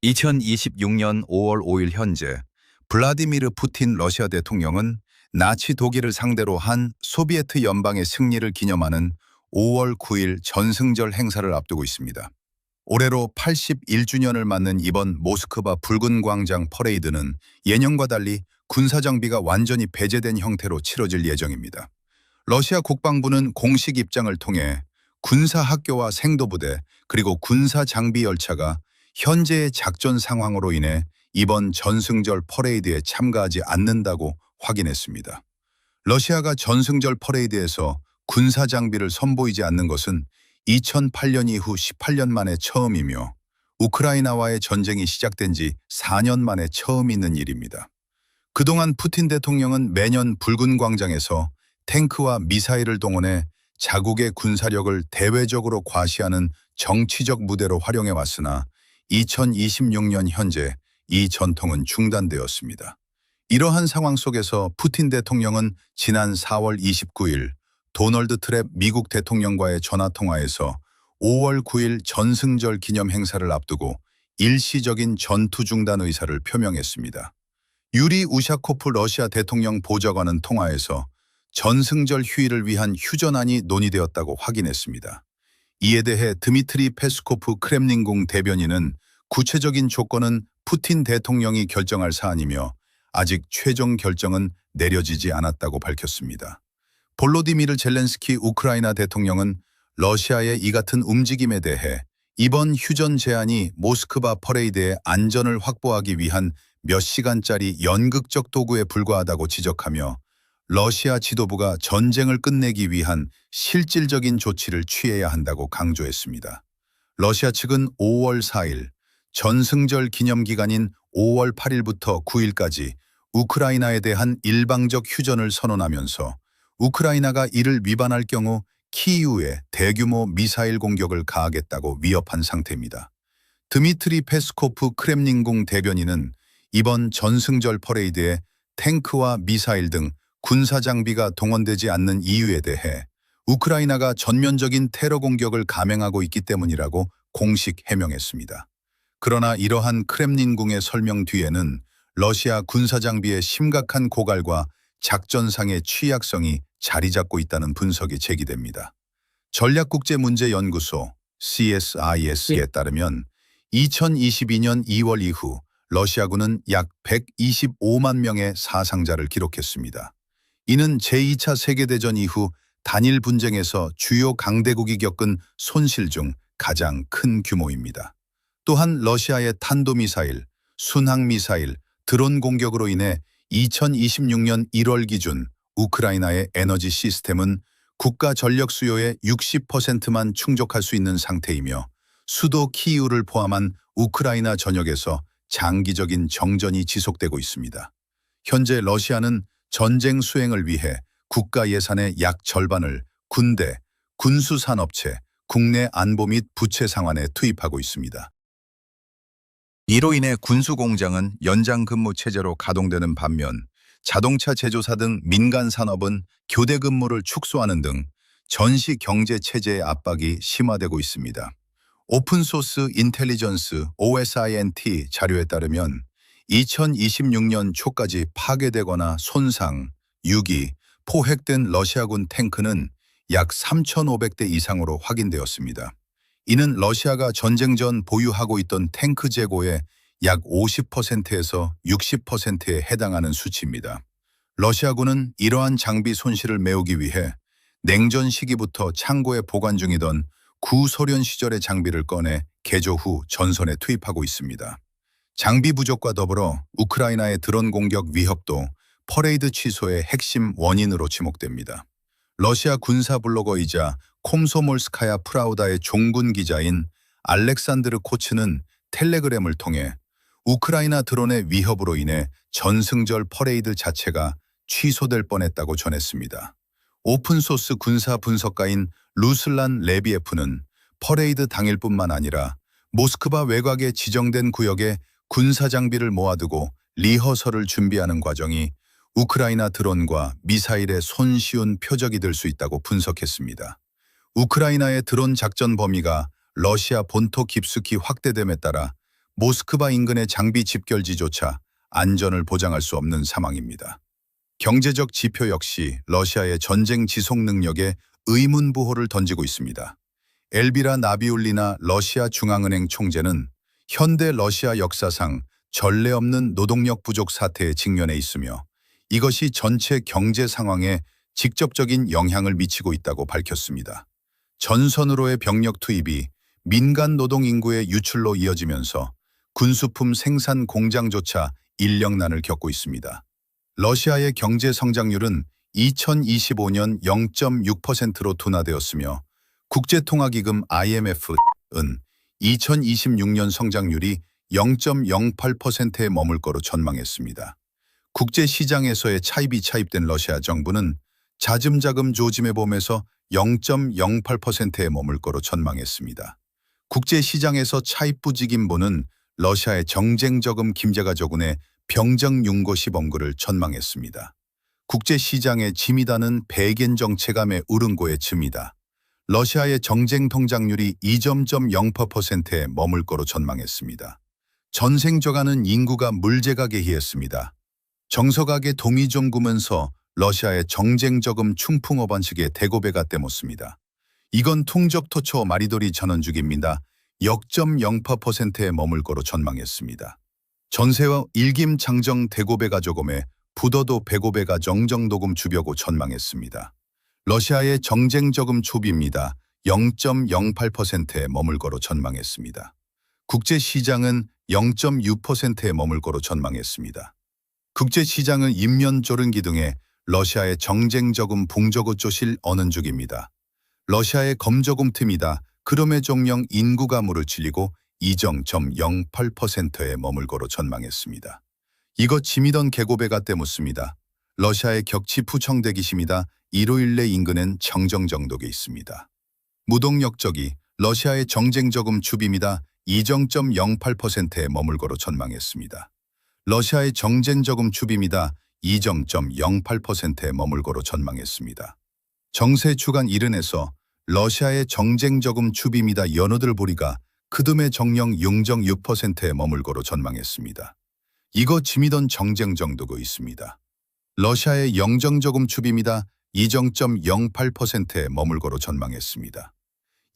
2026년 5월 5일 현재 블라디미르 푸틴 러시아 대통령은 나치 독일을 상대로 한 소비에트 연방의 승리를 기념하는 5월 9일 전승절 행사를 앞두고 있습니다. 올해로 81주년을 맞는 이번 모스크바 붉은 광장 퍼레이드는 예년과 달리 군사장비가 완전히 배제된 형태로 치러질 예정입니다. 러시아 국방부는 공식 입장을 통해 군사학교와 생도부대 그리고 군사장비 열차가 현재의 작전 상황으로 인해 이번 전승절 퍼레이드에 참가하지 않는다고 확인했습니다. 러시아가 전승절 퍼레이드에서 군사장비를 선보이지 않는 것은 2008년 이후 18년 만에 처음이며 우크라이나와의 전쟁이 시작된 지 4년 만에 처음 있는 일입니다. 그동안 푸틴 대통령은 매년 붉은 광장에서 탱크와 미사일을 동원해 자국의 군사력을 대외적으로 과시하는 정치적 무대로 활용해 왔으나 2026년 현재 이 전통은 중단되었습니다. 이러한 상황 속에서 푸틴 대통령은 지난 4월 29일 도널드 트랩 미국 대통령과의 전화통화에서 5월 9일 전승절 기념 행사를 앞두고 일시적인 전투 중단 의사를 표명했습니다. 유리 우샤코프 러시아 대통령 보좌관은 통화에서 전승절 휴일을 위한 휴전안이 논의되었다고 확인했습니다. 이에 대해 드미트리 페스코프 크렘린궁 대변인은 구체적인 조건은 푸틴 대통령이 결정할 사안이며 아직 최종 결정은 내려지지 않았다고 밝혔습니다. 볼로디미르 젤렌스키 우크라이나 대통령은 러시아의 이 같은 움직임에 대해 이번 휴전 제안이 모스크바 퍼레이드의 안전을 확보하기 위한 몇 시간짜리 연극적 도구에 불과하다고 지적하며 러시아 지도부가 전쟁을 끝내기 위한 실질적인 조치를 취해야 한다고 강조했습니다. 러시아 측은 5월 4일 전승절 기념기간인 5월 8일부터 9일까지 우크라이나에 대한 일방적 휴전을 선언하면서 우크라이나가 이를 위반할 경우 키이우에 대규모 미사일 공격을 가하겠다고 위협한 상태입니다. 드미트리 페스코프 크렘린궁 대변인은 이번 전승절 퍼레이드에 탱크와 미사일 등 군사장비가 동원되지 않는 이유에 대해 우크라이나가 전면적인 테러 공격을 감행하고 있기 때문이라고 공식 해명했습니다. 그러나 이러한 크렘린궁의 설명 뒤에는 러시아 군사장비의 심각한 고갈과 작전상의 취약성이 자리 잡고 있다는 분석이 제기됩니다. 전략국제문제연구소 CSIS에 따르면 2022년 2월 이후 러시아군은 약 125만 명의 사상자를 기록했습니다. 이는 제2차 세계대전 이후 단일 분쟁에서 주요 강대국이 겪은 손실 중 가장 큰 규모입니다. 또한 러시아의 탄도미사일, 순항미사일, 드론 공격으로 인해 2026년 1월 기준 우크라이나의 에너지 시스템은 국가 전력 수요의 60%만 충족할 수 있는 상태이며 수도 키이우를 포함한 우크라이나 전역에서 장기적인 정전이 지속되고 있습니다. 현재 러시아는 전쟁 수행을 위해 국가 예산의 약 절반을 군대, 군수산업체, 국내 안보 및 부채 상환에 투입하고 있습니다. 이로 인해 군수공장은 연장 근무 체제로 가동되는 반면 자동차 제조사 등 민간 산업은 교대 근무를 축소하는 등 전시 경제 체제의 압박이 심화되고 있습니다. 오픈소스 인텔리전스 OSINT 자료에 따르면 2026년 초까지 파괴되거나 손상, 유기, 포획된 러시아군 탱크는 약 3,500대 이상으로 확인되었습니다. 이는 러시아가 전쟁 전 보유하고 있던 탱크 재고의 약 50%에서 60%에 해당하는 수치입니다. 러시아군은 이러한 장비 손실을 메우기 위해 냉전 시기부터 창고에 보관 중이던 구소련 시절의 장비를 꺼내 개조 후 전선에 투입하고 있습니다. 장비 부족과 더불어 우크라이나의 드론 공격 위협도 퍼레이드 취소의 핵심 원인으로 지목됩니다. 러시아 군사 블로거이자 콤소몰스카야 프라우다의 종군 기자인 알렉산드르 코츠는 텔레그램을 통해 우크라이나 드론의 위협으로 인해 전승절 퍼레이드 자체가 취소될 뻔했다고 전했습니다. 오픈소스 군사 분석가인 루슬란 레비에프는 퍼레이드 당일뿐만 아니라 모스크바 외곽에 지정된 구역에 군사장비를 모아두고 리허설을 준비하는 과정이 우크라이나 드론과 미사일의 손쉬운 표적이 될 수 있다고 분석했습니다. 우크라이나의 드론 작전 범위가 러시아 본토 깊숙이 확대됨에 따라 모스크바 인근의 장비 집결지조차 안전을 보장할 수 없는 상황입니다. 경제적 지표 역시 러시아의 전쟁 지속 능력에 의문부호를 던지고 있습니다. 엘비라 나비울리나 러시아 중앙은행 총재는 현대 러시아 역사상 전례 없는 노동력 부족 사태에 직면해 있으며 이것이 전체 경제 상황에 직접적인 영향을 미치고 있다고 밝혔습니다. 전선으로의 병력 투입이 민간 노동 인구의 유출로 이어지면서 군수품 생산 공장조차 인력난을 겪고 있습니다. 러시아의 경제 성장률은 2025년 0.6%로 둔화되었으며 국제통화기금 IMF은 2026년 성장률이 0.08%에 머물 거로 전망했습니다. 국제시장에서의 차입된 러시아 정부는 자금자금 조짐의 봄에서 0.08%에 머물 거로 전망했습니다. 국제시장에서 차입 부지김보는 러시아의 정쟁저금 김제가 조군의 병정융고 시범구를 전망했습니다. 국제시장의 짐이다는 백엔 정체감의 우릉고의 즈입니다. 러시아의 정쟁 통장률이 2.08%에 머물 거로 전망했습니다. 전생져가는 인구가 물제가게 희했습니다. 정서가게 동의 좀 구면서 러시아의 정쟁저금 충풍어 반식의 대고배가 때묻습니다. 이건 통적토초 마리돌이 전원주기입니다. 0.08%에 머물 거로 전망했습니다. 전세와 일김장정 대고배가 조금에 부더도 배고배가 정정도금 주벼고 전망했습니다. 러시아의 정쟁저금 초비입니다. 0.08%에 머물 거로 전망했습니다. 국제시장은 0.6%에 머물 거로 전망했습니다. 국제시장은 인면조른기 등의 러시아의 정쟁저금 봉저고조실 어는죽입니다. 러시아의 검저금 틈이다. 그럼의 종령 인구가 물을 찔리고 2.08%에 머물 거로 전망했습니다. 이것 짐이던 계고배가 때묻습니다. 러시아의 격치 푸청대기심이다. 151내 인근엔 정정정독에 있습니다. 무동력적이 러시아의 정쟁저금 추비입니다. 2.08%에 머물 거로 전망했습니다. 러시아의 정쟁저금 추비입니다. 2.08%에 머물 거로 전망했습니다. 정세 주간 1은에서 러시아의 정쟁저금 추비입니다. 연호들 보리가 그듬의 정령 0.6%에 머물 거로 전망했습니다. 이거 짐이던 정쟁정도고 있습니다. 러시아의 영정저금 추비입니다. 2.08%에 머물 거로 전망했습니다.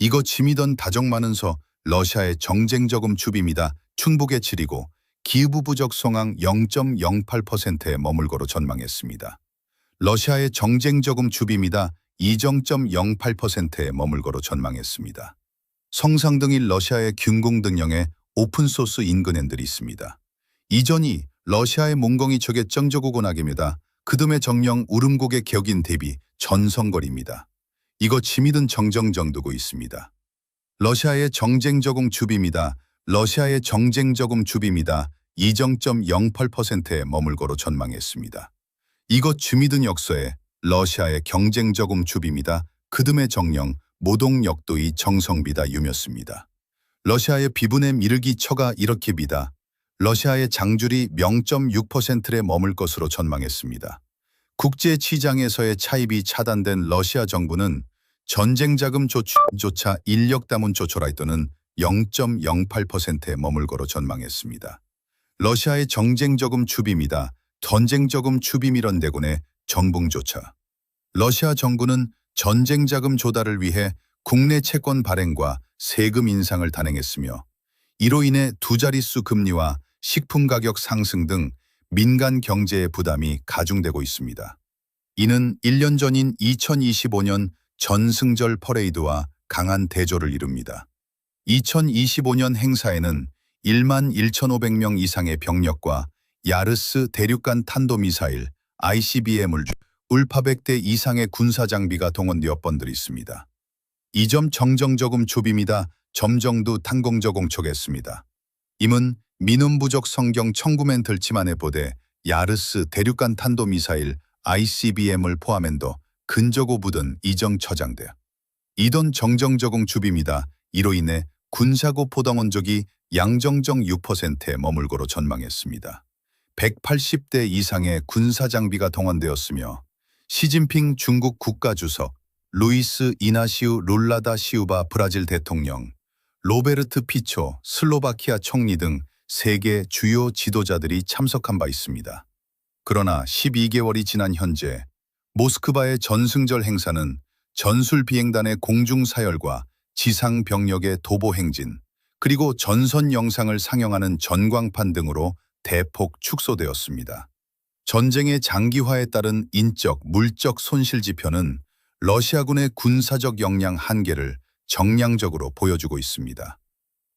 이거 짐이던 다정 많은서 러시아의 정쟁저금 추비입니다. 충북에 7이고 기후 부적 성황 0.08%에 머물 거로 전망했습니다. 러시아의 정쟁저금 추비입니다. 2.08%에 머물 거로 전망했습니다. 성상 등일 러시아의 균공 등령에 오픈소스 인근엔들이 있습니다. 이전이 러시아의 몽공이 적의 정저고곤하게입니다. 그듬의 정령 우름곡의 격인 대비 전성거리입니다. 이거 짐이든 정정정두고 있습니다. 러시아의 정쟁저금 추비입니다. 러시아의 정쟁저금 추비입니다. 2.08%에 머물 거로 전망했습니다. 이것 짐이든 역서에 러시아의 경쟁저금 추비입니다. 그듬의 정령 모동역도의 정성비다 유묘습니다. 러시아의 비분의 미르기 처가 이렇게 비다. 러시아의 장줄이 0.6%에 머물 것으로 전망했습니다. 국제시장에서의 차입이 차단된 러시아 정부는 전쟁자금 조치조차 인력 담은 조초라 했더는 0.08%에 머물 거로 전망했습니다. 러시아의 정쟁저금 추비입니다. 전쟁저금 추비밀원 대군의 정봉조차. 러시아 정부는 전쟁자금 조달을 위해 국내 채권 발행과 세금 인상을 단행했으며 이로 인해 두 자릿수 금리와 식품 가격 상승 등 민간 경제의 부담이 가중되고 있습니다. 이는 1년 전인 2025년 전승절 퍼레이드와 강한 대조를 이룹니다. 2025년 행사에는 11,500명 이상의 병력과 야르스 대륙간 탄도미사일 ICBM을 울파 100대 이상의 군사장비가 동원되어 번들이 있습니다. 이 점 정정저금 추비입니다. 점정두 탄공저공촉했습니다. 임은 민음부적 성경 청구맨 들치만에 보되 야르스 대륙간 탄도미사일 ICBM을 포함한도 근저고 부든 이정 처장대. 이던 정정저공 추비입니다. 이로 인해 군사고 포동원적이 양정정 6%에 머물 거로 전망했습니다. 180대 이상의 군사장비가 동원되었으며 시진핑 중국 국가주석, 루이스 이나시우 룰라다 시우바 브라질 대통령, 로베르트 피초 슬로바키아 총리 등 세계 주요 지도자들이 참석한 바 있습니다. 그러나 12개월이 지난 현재 모스크바의 전승절 행사는 전술 비행단의 공중 사열과 지상 병력의 도보 행진, 그리고 전선 영상을 상영하는 전광판 등으로 대폭 축소되었습니다. 전쟁의 장기화에 따른 인적, 물적 손실 지표는 러시아군의 군사적 역량 한계를 정량적으로 보여주고 있습니다.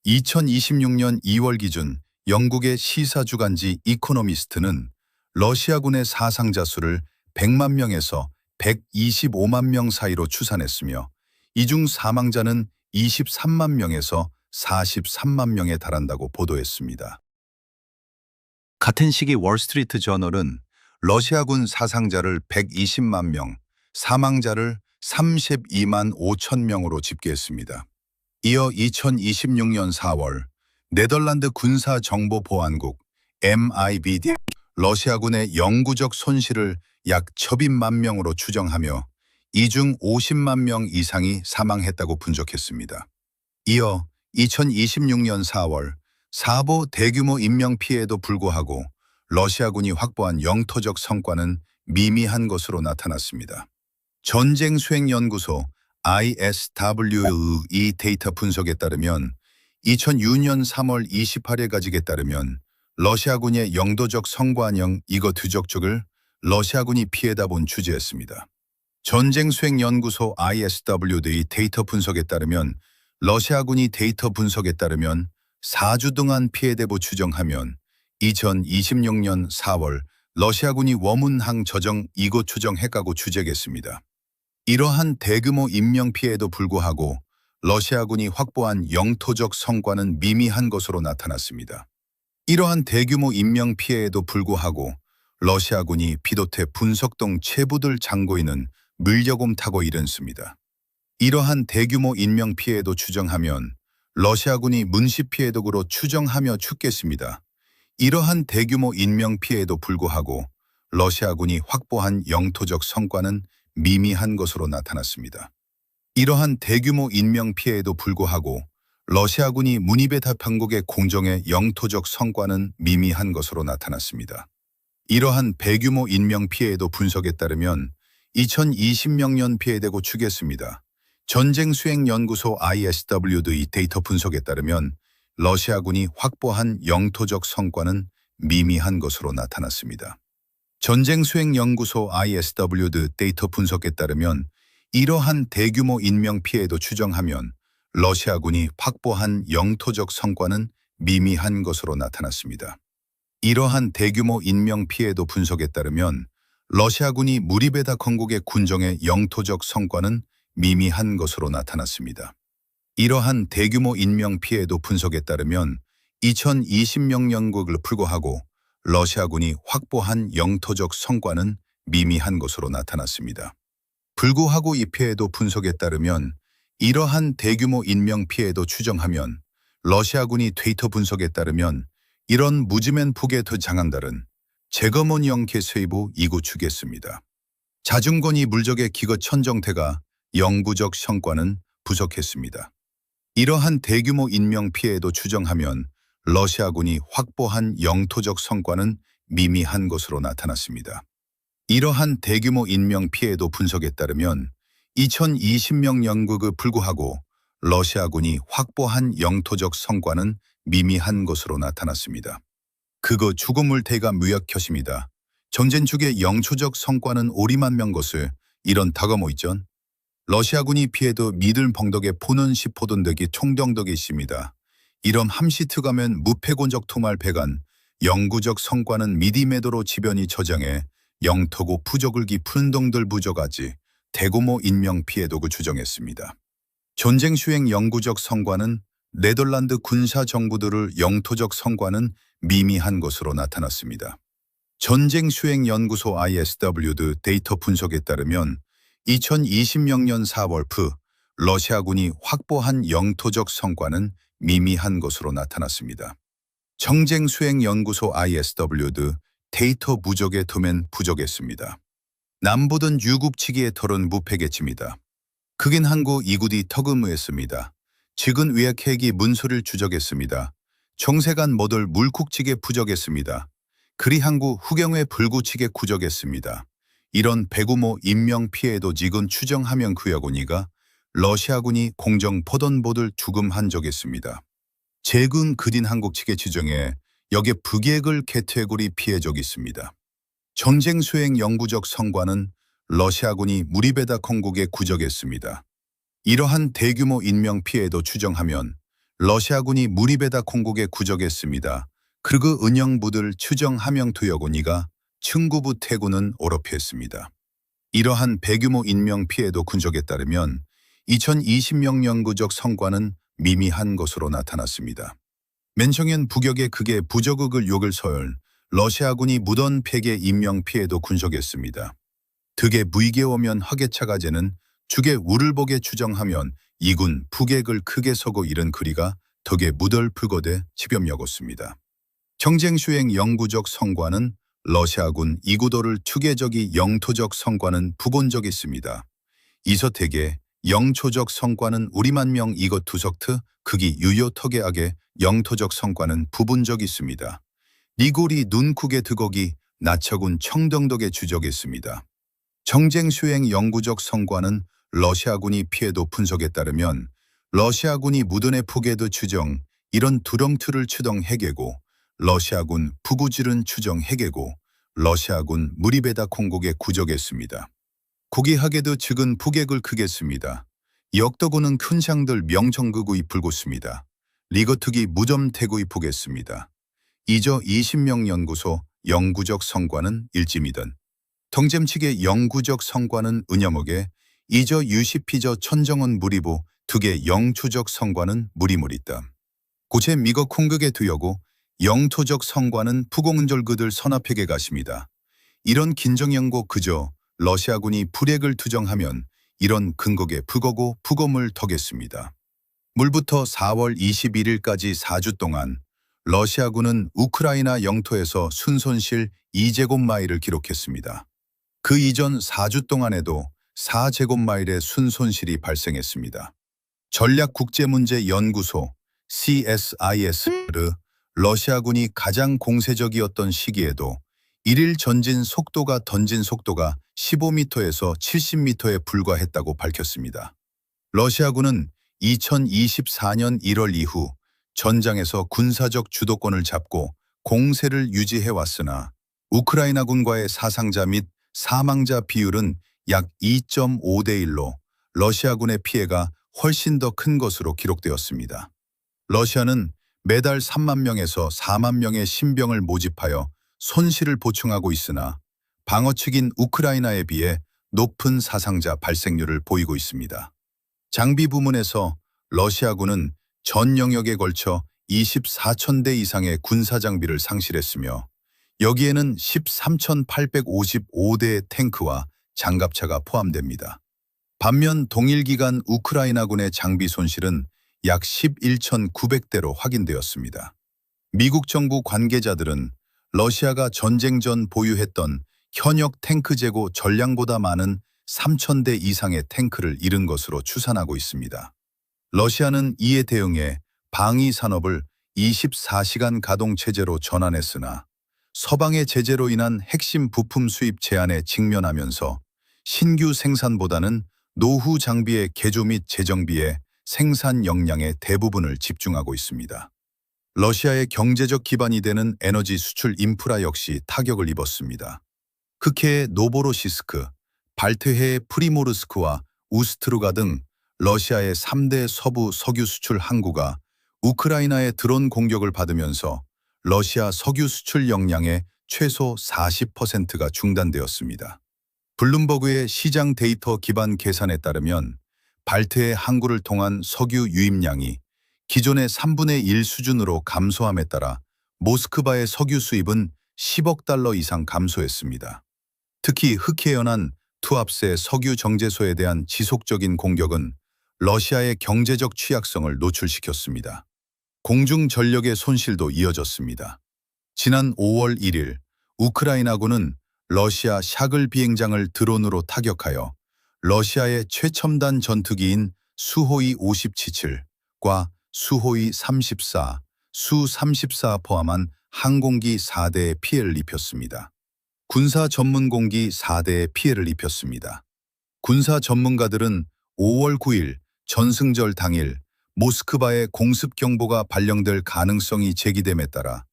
2026년 2월 기준 영국의 시사주간지 이코노미스트는 러시아군의 사상자 수를 100만 명에서 125만 명 사이로 추산했으며 이 중 사망자는 23만 명에서 43만 명에 달한다고 보도했습니다. 같은 시기 월스트리트 저널은 러시아군 사상자를 120만 명, 사망자를 32만 5천 명으로 집계했습니다. 이어 2026년 4월 네덜란드 군사정보보안국 MIVD 러시아군의 영구적 손실을 약 12만 명으로 추정하며 이 중 50만 명 이상이 사망했다고 분석했습니다. 이어 2026년 4월 사보 대규모 인명피해에도 불구하고 러시아군이 확보한 영토적 성과는 미미한 것으로 나타났습니다. 전쟁수행연구소 ISW의 데이터 분석에 따르면 2006년 3월 28일 가지에 따르면 러시아군의 영도적 성과안형 이거 두적쪽을 러시아군이 피해다 본 취재했습니다. 전쟁수행연구소 ISW의 데이터 분석에 따르면 러시아군이 데이터 분석에 따르면 4주 동안 피해대보 추정하면 2026년 4월 러시아군이 워문항 저정 이곳 추정했다고 추정했습니다. 이러한 대규모 인명피해에도 불구하고 러시아군이 확보한 영토적 성과는 미미한 것으로 나타났습니다. 이러한 대규모 인명피해에도 불구하고 러시아군이 비롯해 분석동 체부들 장고인은 물려곰 타고 일었습니다. 이러한 대규모 인명피해에도 추정하면 러시아군이 문시피해독으로 추정하며 죽겠습니다. 이러한 대규모 인명피해에도 불구하고 러시아군이 확보한 영토적 성과는 미미한 것으로 나타났습니다. 이러한 대규모 인명피해에도 불구하고 러시아군이 문이베타 평국의 공정의 영토적 성과는 미미한 것으로 나타났습니다. 이러한 대규모 인명피해에도 분석에 따르면 2020년 피해되고 추겠습니다. 전쟁수행연구소 ISW의 데이터 분석에 따르면 러시아군이 확보한 영토적 성과는 미미한 것으로 나타났습니다. 전쟁수행연구소 ISW 데이터 분석에 따르면 이러한 대규모 인명피해도 추정하면 러시아군이 확보한 영토적 성과는 미미한 것으로 나타났습니다. 이러한 대규모 인명피해도 분석에 따르면 러시아군이 무리베다 건국의 군정의 영토적 성과는 미미한 것으로 나타났습니다. 이러한 대규모 인명피해도 분석에 따르면 2020년국을 불구하고 러시아군이 확보한 영토적 성과는 미미한 것으로 나타났습니다. 불구하고 이 피해도 분석에 따르면 이러한 대규모 인명피해도 추정하면 러시아군이 데이터 분석에 따르면 이런 무지맨 북의 더 장한달은 제거몬 영케 세이부 이구 추겠습니다. 자중권이 물적의 기거 천정태가 영구적 성과는 부족했습니다. 이러한 대규모 인명피해도 추정하면 러시아군이 확보한 영토적 성과는 미미한 것으로 나타났습니다. 이러한 대규모 인명피해도 분석에 따르면 2020년국에 불구하고 러시아군이 확보한 영토적 성과는 미미한 것으로 나타났습니다. 그거 죽음을 대가 무역혀십니다. 전쟁 중의 영토적 성과는 오리만 명 것을 이런 다가모 있전. 러시아군이 피해도 미들 벙덕에 포는 시포돈 덕이 총경덕이 있습니다. 이런 함시트 가면 무패곤적 토말 배간 영구적 성과는 미디메도로 지변이 저장해 영토고 부적을 깊은 동들 부적하지 대규모 인명 피해도구 추정했습니다. 전쟁 수행 영구적 성과는 네덜란드 군사 정부들의 영토적 성과는 미미한 것으로 나타났습니다. 전쟁 수행 연구소 ISW의 데이터 분석에 따르면 2020년 4월 러시아군이 확보한 영토적 성과는 미미한 것으로 나타났습니다. 전쟁 수행 연구소 ISW의 데이터 부족에 도면 부족했습니다. 남부든 유국치기의 털은 무패겠습니다. 극인 항구 이구디 터금의했습니다. 측은 위약핵이 문서를 추적했습니다. 정세간 모들 물쿡지게 부적했습니다. 그리항구 후경회 불구치게 구적했습니다. 이런 배구모 인명피해도 지금 추정하면 그야군이가 러시아군이 공정 포던보들 죽음한 적했습니다. 제군 그딘 한국 측의 지정에 역의 북액을 개퇴구리 피해 적 있습니다. 전쟁 수행 영구적 성과는 러시아군이 무리베다 공국에 구적했습니다. 이러한 대규모 인명피해도 추정하면 러시아군이 무리베다 공국에 구적했습니다. 그르그 은영부들 추정하명 투여군이가 층구부 태군은 오럽했습니다. 이러한 대규모 인명피해도 군적에 따르면 2020년 영구적 성과는 미미한 것으로 나타났습니다. 맨청현 북역의 극의 부적극을 욕을 서열 러시아군이 무던 폐계 인명피해도 군적했습니다. 득의 무이게 오면 화개차가제는 죽의 우를 보게 추정하면 이군 북액을 크게 서고 이른 그리가 덕에 무덜 풀거대 치병여었습니다. 경쟁 수행 영구적 성과는 러시아군 이구도를 추계적이 영토적 성과는 부본적 있습니다. 이서택의 영초적 성과는 우리만명 이것 두석트 극이 유효턱의 악의 영토적 성과는 부분적 있습니다. 니골이 눈쿡의 드거기 나처군 청정덕에 주적했습니다. 정쟁 수행 영구적 성과는 러시아군이 피해도 분석에 따르면 러시아군이 무던의 포개도 추정 이런 두렁틀을 추정 해계고 러시아군 부구질은 추정 해계고 러시아군 무리베다 공국에 구적했습니다. 고기하게도 즉은 북액을 크겠습니다. 역도구는 큰 상들 명정극의 불고습니다. 리거특이 무점 태구의 보겠습니다. 이저 20명 연구소 영구적 성과는 일찜이든 덩잼 측의 영구적 성과는 은여목에 이저 유시피저 천정원 무리보 두개 영초적 성과는 무리무리다. 고체 미거 콩극의 두여고 영토적 성과는 푸공은절 그들 선합회계 가십니다. 이런 긴정연고 그저 러시아군이 불액을 투정하면 이런 근거에 북어고 북어물 터겠습니다. 물부터 4월 21일까지 4주 동안 러시아군은 우크라이나 영토에서 순손실 2제곱마일을 기록했습니다. 그 이전 4주 동안에도 4제곱마일의 순손실이 발생했습니다. 전략국제문제연구소 CSIS를 러시아군이 가장 공세적이었던 시기에도 일일 전진 속도가 던진 속도가 15m에서 70m에 불과했다고 밝혔습니다. 러시아군은 2024년 1월 이후 전장에서 군사적 주도권을 잡고 공세를 유지해왔으나 우크라이나군과의 사상자 및 사망자 비율은 약 2.5대 1로 러시아군의 피해가 훨씬 더 큰 것으로 기록되었습니다. 러시아는 매달 3만 명에서 4만 명의 신병을 모집하여 손실을 보충하고 있으나 방어 측인 우크라이나에 비해 높은 사상자 발생률을 보이고 있습니다. 장비 부문에서 러시아군은 전 영역에 걸쳐 24,000대 이상의 군사장비를 상실했으며 여기에는 13,855대의 탱크와 장갑차가 포함됩니다. 반면 동일 기간 우크라이나군의 장비 손실은 약 11,900대로 확인되었습니다. 미국 정부 관계자들은 러시아가 전쟁 전 보유했던 현역 탱크 재고 전량보다 많은 3,000대 이상의 탱크를 잃은 것으로 추산하고 있습니다. 러시아는 이에 대응해 방위 산업을 24시간 가동 체제로 전환했으나 서방의 제재로 인한 핵심 부품 수입 제한에 직면하면서 신규 생산보다는 노후 장비의 개조 및 재정비에 생산 역량의 대부분을 집중하고 있습니다. 러시아의 경제적 기반이 되는 에너지 수출 인프라 역시 타격을 입었습니다. 흑해의 노보로시스크, 발트해의 프리모르스크와 우스트루가 등 러시아의 3대 서부 석유 수출 항구가 우크라이나의 드론 공격을 받으면서 러시아 석유 수출 역량의 최소 40%가 중단되었습니다. 블룸버그의 시장 데이터 기반 계산에 따르면 발트해 항구를 통한 석유 유입량이 기존의 3분의 1 수준으로 감소함에 따라 모스크바의 석유 수입은 10억 달러 이상 감소했습니다. 특히 흑해연안 투합세 석유 정제소에 대한 지속적인 공격은 러시아의 경제적 취약성을 노출시켰습니다. 공중 전력의 손실도 이어졌습니다. 지난 5월 1일 우크라이나군은 러시아 샤글 비행장을 드론으로 타격하여 러시아의 최첨단 전투기인 수호이 57과 수호이 34, 수-34 포함한 항공기 4대에 피해를 입혔습니다. 군사 전문공기 4대에 피해를 입혔습니다. 군사 전문가들은 5월 9일 전승절 당일 모스크바에 공습 경보가 발령될 가능성이 제기됨에 따라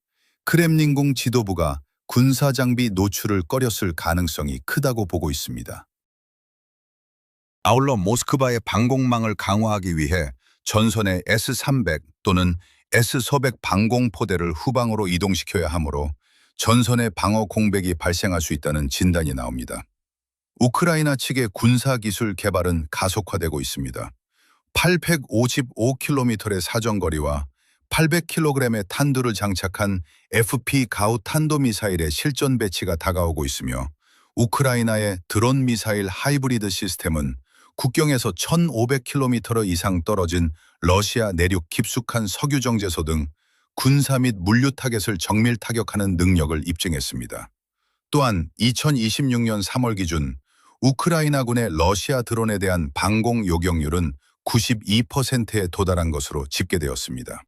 크렘린궁 지도부가 군사 장비 노출을 꺼렸을 가능성이 크다고 보고 있습니다. 아울러 모스크바의 방공망을 강화하기 위해 전선의 S-300 또는 S-400 방공포대를 후방으로 이동시켜야 하므로 전선의 방어 공백이 발생할 수 있다는 진단이 나옵니다. 우크라이나 측의 군사기술 개발은 가속화되고 있습니다. 855km의 사정거리와 800kg의 탄두를 장착한 FP 가우 탄도미사일의 실전 배치가 다가오고 있으며 우크라이나의 드론 미사일 하이브리드 시스템은 국경에서 1,500km 이상 떨어진 러시아 내륙 깊숙한 석유 정제소 등 군사 및 물류 타겟을 정밀 타격하는 능력을 입증했습니다. 또한 2026년 3월 기준 우크라이나군의 러시아 드론에 대한 방공 요격률은 92%에 도달한 것으로 집계되었습니다.